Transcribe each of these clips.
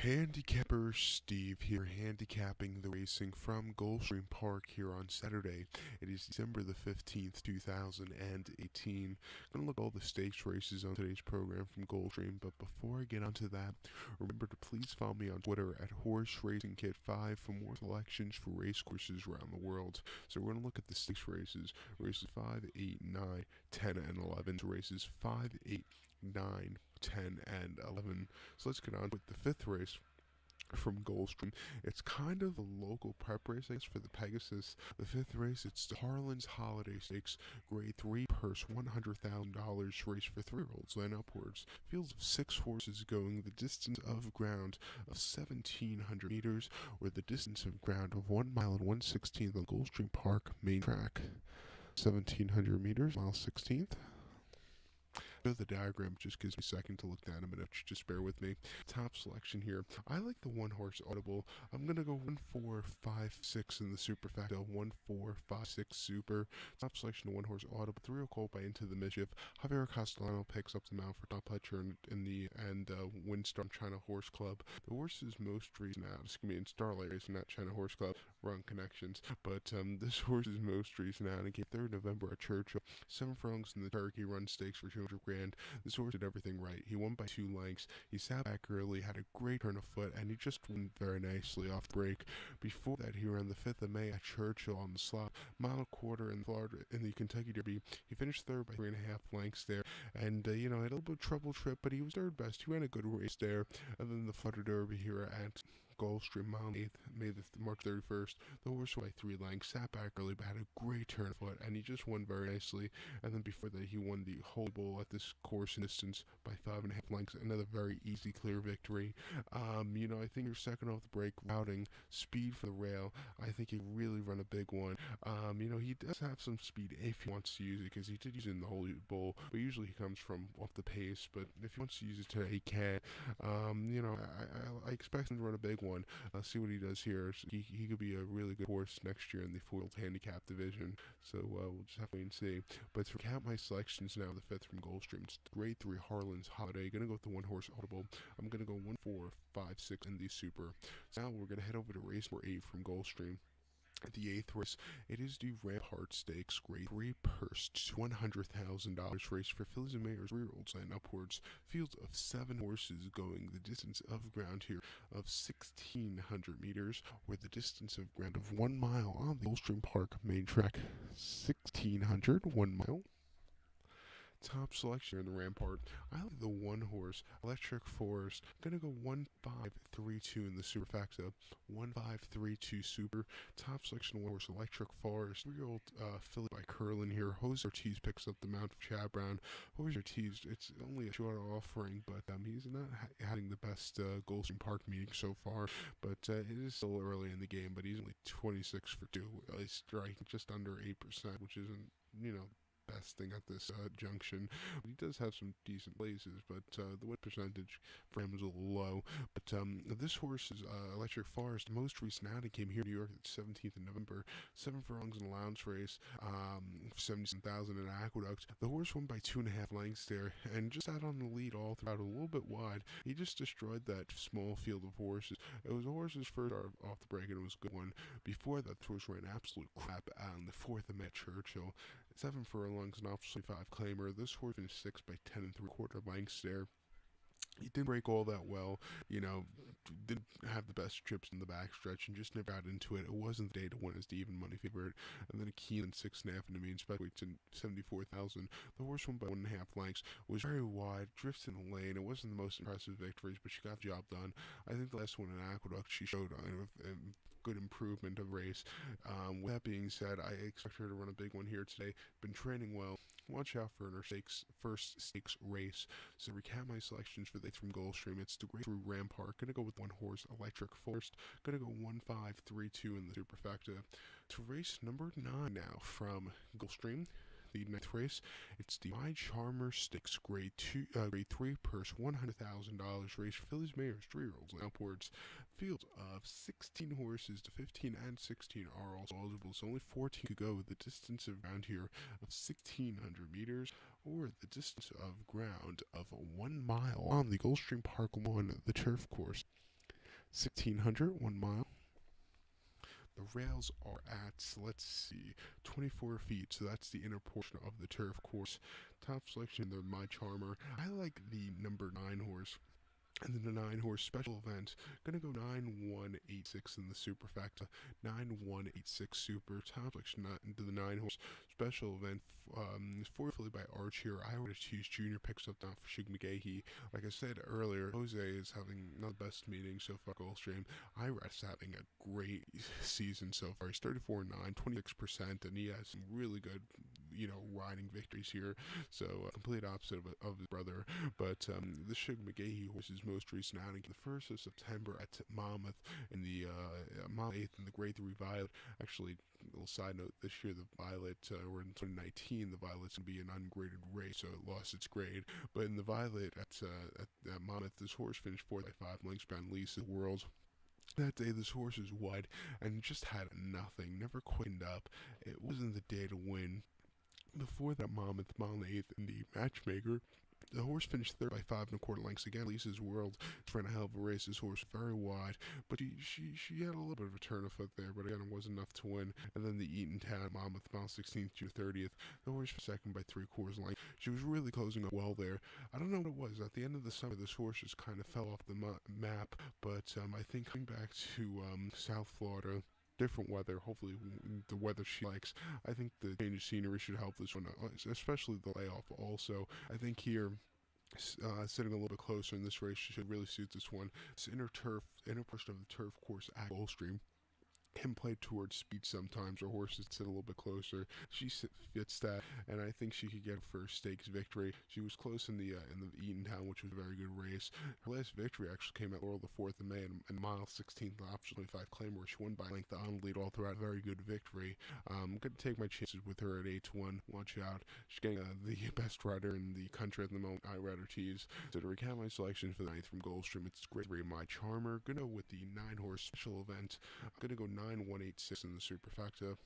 Handicapper Steve here, handicapping the racing from Gulfstream Park here on Saturday. It is December the 15th, 2018. Going to look at all the stakes races on today's program from Gulfstream, but before I get onto that, remember to please follow me on Twitter at Horse Racing Kit 5 for more selections for race courses around the world. So we're going to look at the stakes races 5, 8, 9, 10, and 11. So races 5, 8, 9, 10, and 11. So let's get on with the fifth race from Gulfstream. It's kind of a local prep race, I guess, for the Pegasus. The fifth race, it's the Harlan's Holiday Stakes, Grade 3 purse, $100,000 race for 3-year-olds and upwards. Fields of 6 horses going the distance of ground of 1,700 meters, or the distance of ground of 1 mile and 1/16th on Gulfstream Park main track. 1,700 meters, mile 16th. The diagram just gives me a second to look down a minute. Just bear with me. Top selection here. I like the 1-horse Audible. I'm going to go 1, 4, 5, 6 in the superfecta. 1, 4, 5, 6 super. Top selection 1-horse Audible. 3-year-old colt by Into the Mischief. Javier Castellano picks up the mount for Top Pletcher in the Windstorm China Horse Club. The horse's most recent out. It's going to be in Starlight Racing, not China Horse Club. Wrong connections. But this horse's most recent out. It came 3rd November at Churchill. 7 furlongs in the Turkey Run Stakes for $200,000. This horse did everything right. He won by 2 lengths. He sat back early, had a great turn of foot, and he just went very nicely off the break. Before that, he ran the 5th of May at Churchill on the slot, mile quarter in Florida in the Kentucky Derby. He finished 3rd by 3.5 lengths there, and had a little bit of trouble trip, but he was 3rd best. He ran a good race there. And then the Florida Derby here at Gulfstream, mile 8th, March 31st. The horse won by 3 lengths, sat back early, but had a great turn of foot, and he just won very nicely. And then before that, he won the Holy Bowl at this course in distance by 5.5 lengths. Another very easy, clear victory. I think you're second off the break, routing, speed for the rail. I think he really run a big one. He does have some speed if he wants to use it, because he did use it in the Holy Bowl, but usually he comes from off the pace. But if he wants to use it today, he can. I expect him to run a big one. See what he does here. He could be a really good horse next year in the 4-year-old handicap division. So we'll just have to wait and see. But to recap my selections now, the 5th from Gulfstream, it's Grade 3 Harlan's Holiday. Gonna go with the 1-horse Audible. I'm gonna go 1, 4, 5, 6 in the super. So now we're gonna head over to race number 8 from Gulfstream. The 8th race, it is the Rampart Stakes, Grade 3 purse, $100,000 race for fillies and mares, 3-year-olds and upwards. Fields of 7 horses going the distance of ground here of 1,600 meters, or the distance of ground of 1 mile on the Gulfstream Park main track. 1,600, 1 mile. Top selection in the Rampart. I like the 1-horse Electric Forest. Gonna go 1, 5, 3, 2 in the superfecta. 1, 5, 3, 2 super. Top selection 1-horse Electric Forest. 3-year-old filly by Curlin here. Jose Ortiz picks up the mount for Chad Brown. Jose Ortiz, it's only a short offering, but he's not having the best Gulfstream Park meeting so far. But it is still early in the game. But he's only 26 for 2. He's striking just under 8%, which isn't best thing at this junction. But he does have some decent places, but the win percentage for him is a little low. But this horse is Electric Forest. Most recent outing came here in New York at 17th of November. 7 furlongs in a allowance race, 77,000 in Aqueduct. The horse won by 2.5 lengths there, and just out on the lead all throughout, a little bit wide. He just destroyed that small field of horses. It was the horse's first off the break, and it was a good one. Before that, the horse ran absolute crap on the 4th of May at Churchill. 7 furlongs and obviously 5 claimer. This horse finished 6 by 10 3/4 lengths there. He didn't break all that well, didn't have the best trips in the backstretch and just never got into it. It wasn't the day to win as the even money favorite. And then a Keenan 6.5 in the main spec weights in 74,000. The horse won by 1.5 lengths, was very wide, drifts in the lane. It wasn't the most impressive victories, but she got the job done. I think the last one in Aqueduct, she showed good improvement of race. With that being said, I expect her to run a big one here today. Been training well. Watch out for her first stakes race. So recap my selections for the from Gulfstream. It's the Grade 3 Rampart. Gonna go with 1-horse Electric Forest. Gonna go 1, 5, 3, 2 in the superfecta. To race number 9 now from Gulfstream. The 9th race, it's the My Charmer Stakes, Grade 3 purse, $100,000 race for fillies, mares, 3-year-olds and upwards. Field of 16 horses, the 15 and 16 are also eligible, so only 14 could go. The distance of ground here of 1,600 meters, or the distance of ground of 1 mile on the Gulfstream Park 1, the turf course. 1600, 1 mile. The rails are at, let's see, 24 feet, so that's the inner portion of the turf course. Top selection, the My Charmer. I like the number 9 horse. And then the 9 horse special event, gonna go 9186 in the superfecta, 9186 super top selection into the 9 horse special event. Fourthly by Arch here. I would choose junior picks up now for Shig McGahee. Like I said earlier, Jose is having not the best meeting so far. Gulfstream. Irat's having a great season so far. He's 34-9, 26%, and he has some really good, riding victories here. So complete opposite of his brother. But the Shig McGahee horse's most recent outing, the 1st of September at Monmouth in the Mile 8th in the Grade 3 Violet. Actually, a little side note, this year the Violet, or in 2019, the Violet's going to be an ungraded race, so it lost its grade. But in the Violet at Monmouth, this horse finished 4th by 5 lengths behind Lisa's World. That day, this horse was wide and just had nothing, never quickened up. It wasn't the day to win. Before that Monmouth Mile 8th in the Matchmaker, the horse finished 3rd by 5 1/4 lengths. Again, Lisa's World ran a hell of a race. This horse very wide, but she had a little bit of a turn of foot there, but again, it wasn't enough to win. And then the Eatontown Monmouth Mile 16th, June 30th, the horse was 2nd by 3/4 lengths. She was really closing up well there. I don't know what it was. At the end of the summer, this horse just kind of fell off the map, but I think coming back to South Florida, different weather, hopefully the weather she likes. I think the change of scenery should help this one, especially the layoff also. I think here, sitting a little bit closer in this race should really suit this one. This inner portion of the turf course at Gulfstream can play towards speed sometimes, or horses sit a little bit closer. She fits that, and I think she could get her first stakes victory. She was close in the Eatontown, which was a very good race. Her last victory actually came at Laurel the 4th of May in mile 16th, option 25 Claymore. She won by length on lead all throughout. Very good victory. I'm going to take my chances with her at 8-1. Watch out. She's getting the best rider in the country at the moment. I rather tease. So to recap my selection for the 9th from Gulfstream, it's Grade 3 My Charmer. Gonna go with the 9 horse special event. I'm gonna go 9186 in the superfecta.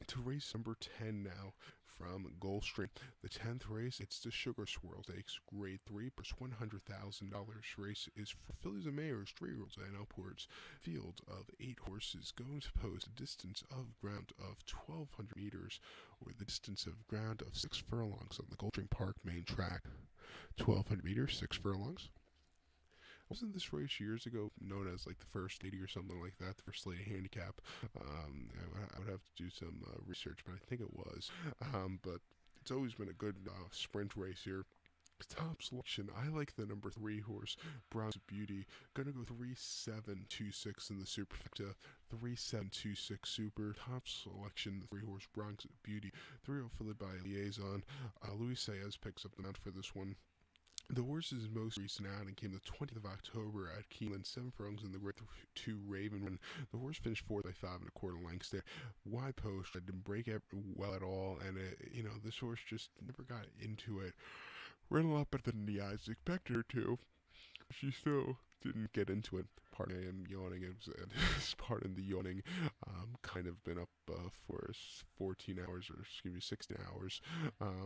To race number 10 now from Gulfstream. The 10th race, it's the Sugar Swirl Stakes, Grade 3 plus $100,000. Race is for fillies and mares, 3-year-olds and upwards. Field of 8 horses going to post a distance of ground of 1,200 meters, or the distance of ground of 6 furlongs on the Gulfstream Park main track. 1,200 meters, 6 furlongs. Wasn't this race years ago known as like the First Lady or something like that, the First Lady Handicap? I would have to do some research, but I think it was. But it's always been a good sprint race here. Top selection, I like the number 3 horse, Bronze Beauty. Gonna go 3726 in the superfecta. 3726 super. Top selection, the 3 horse, Bronze Beauty. 3-0 followed by Liaison. Luis Saez picks up the mount for this one. The horse's most recent outing came the 20th of October at Keeneland, 7 furlongs in the Grade 2 Raven Run. The horse finished 4th by 5 1/4 lengths there. Wide post, I didn't break it well at all, and this horse just never got into it. Ran a lot better than the eyes expected her to. She still didn't get into it. Pardon me, I am yawning. Pardon the yawning. Kind of been up for 14 hours, or excuse me, 16 hours.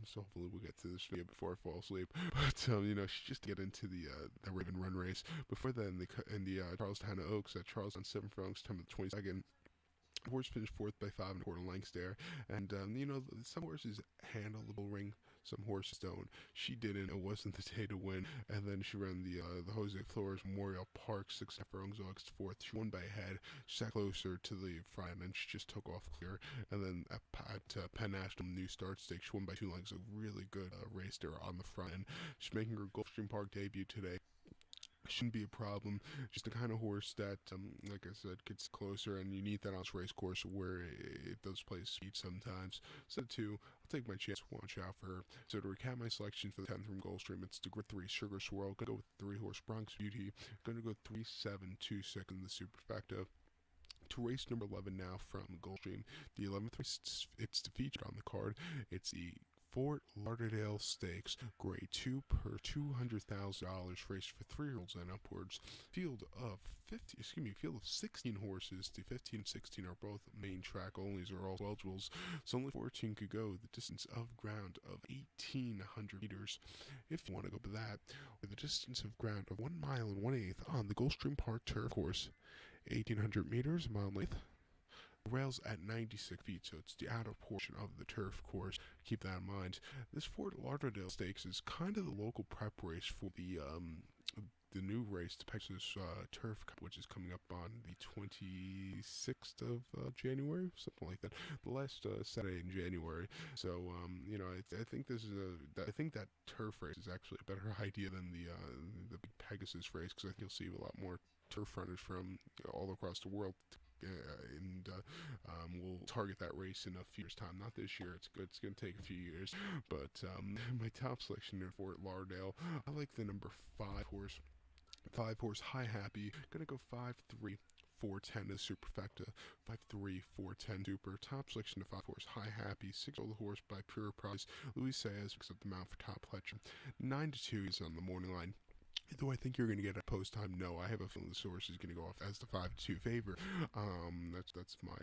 So hopefully we'll get to this video before I fall asleep. But she just get into the Raven Run race. Before that, in the Charlestown Oaks at Charlestown, 7 furlongs, time of the 22nd. The horse finished 4th by 5 1/4 lengths there, and some horses handle the bull ring, some horses don't. She didn't. It wasn't the day to win. And then she ran the Jose Flores Memorial Park 6 furlongs, August 4th. She won by a head. She sat closer to the front, and then she just took off clear. And then at Penn National New Start Stakes, she won by 2 lengths. A really good race there on the front end. She's making her Gulfstream Park debut today. Shouldn't be a problem. Just the kind of horse that, like I said, gets closer, and you need that on this race course where it does play speed sometimes. So, I'll take my chance. Watch out for her. So, to recap my selection for the 10th from Gulfstream, it's the Grade 3 Sugar Swirl. Gonna go with 3 horse Bronx Beauty. Gonna go 3726 in the superfecta. To race number 11 now from Gulfstream. The 11th race, it's the feature on the card. It's the Fort Lauderdale Stakes, Grade 2 per $200,000, race for 3-year-olds and upwards. Field of 16 horses. The 15 and 16 are both main track onlys, are all eligibles, so only 14 could go. The distance of ground of 1,800 meters. If you want to go by that, with the distance of ground of 1 mile and 1/8 on the Gulfstream Park turf course, 1,800 meters, a mile in length. Rails at 96 feet, so it's the outer portion of the turf course. Keep that in mind. This Fort Lauderdale Stakes is kind of the local prep race for the new race, the Texas Turf Cup, which is coming up on the 26th of January, something like that, the last Saturday in January. So, I think I think that turf race is actually a better idea than the big Pegasus race, because I think you'll see a lot more turf runners from all across the world. We'll target that race in a few years' time. Not this year. It's good. It's going to take a few years. But my top selection in Fort Lauderdale, I like the number 5 horse. 5 horse High Happy. Gonna go 5-3. 410 is superfecta. 5-3, 410 super. Top selection of 5 horse High Happy. 6-year-old horse by Pure Prize. Luis Saez picks up the mount for top pledge. 9-2 is on the morning line. Though I think you're going to get a post time, no. I have a feeling the source is going to go off as the 5-2 favorite. That's my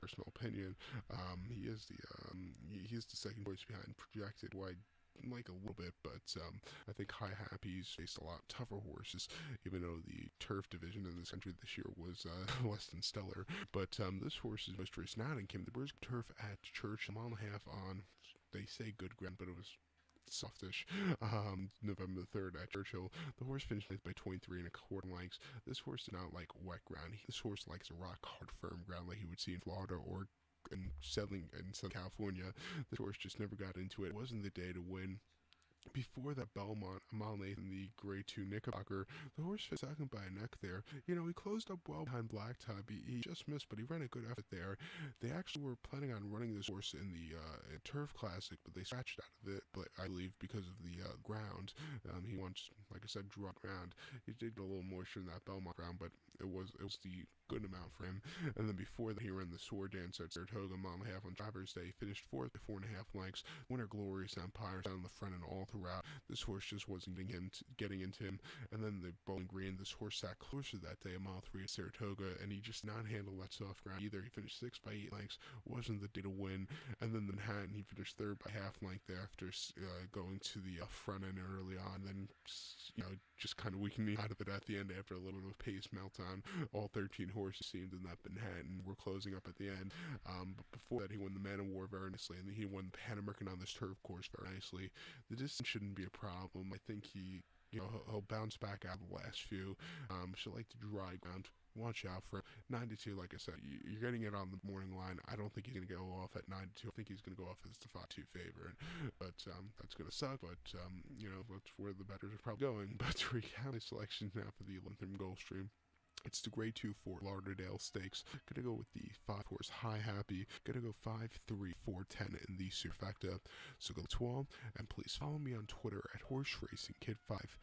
personal opinion. He is the second choice behind projected. Why? Like a little bit, but I think High Happy's faced a lot tougher horses, even though the turf division in this country this year was less than stellar. But this horse is most raced out and came the British turf at Church, a mile and a half on, they say good ground, but it was softish. November the 3rd at Churchill. The horse finished by 23 1/4 lengths. This horse did not like wet ground. This horse likes a rock hard, firm ground like you would see in Florida or in Southern California. This horse just never got into it. It wasn't the day to win. Before that Belmont, a mile and 1/8 in the Grade 2 Knickerbocker, the horse fit second by a neck there. He closed up well behind Blacktop. He just missed, but he ran a good effort there. They actually were planning on running this horse in the Turf Classic, but they scratched out of it, but I believe because of the ground. He wants, like I said, dry ground. He did get a little moisture in that Belmont ground, but it was the good amount for him. And then before that, he ran the Sword Dance at Saratoga, a mile and a half on Driver's Day. He finished 4th by 4.5 lengths. Winner Glorious Empire down the front and all throughout. This horse just wasn't getting into him. And then the Bowling Green, this horse sat closer that day, a mile 3 at Saratoga, and he just not handled that soft ground either. He finished 6th by 8 lengths. Wasn't the day to win. And then the Manhattan, he finished 3rd by half length after going to the front end early on. Then just kind of weakening out of it at the end after a little bit of pace meltdown. All 13 horses seemed in that Manhattan were closing up at the end. But before that, he won the Man of War very nicely, and then he won the Pan American on this turf course very nicely. The distance shouldn't be a problem. I think he'll bounce back out of the last few. She'll like the dry ground. Watch out for 9-2. Like I said, you're getting it on the morning line. I don't think he's going to go off at 9-2. I think he's going to go off as the 5-2 favorite. But that's going to suck. But that's where the bettors are probably going. But to recap my selection now for the 11th from Gulfstream. It's the Grade 2 Fort Lauderdale Stakes. Gonna go with the 5 horse High Happy. Gonna go 5-3, 410 in the superfecta. So go 12, and please follow me on Twitter at Horse Racing Kid 5.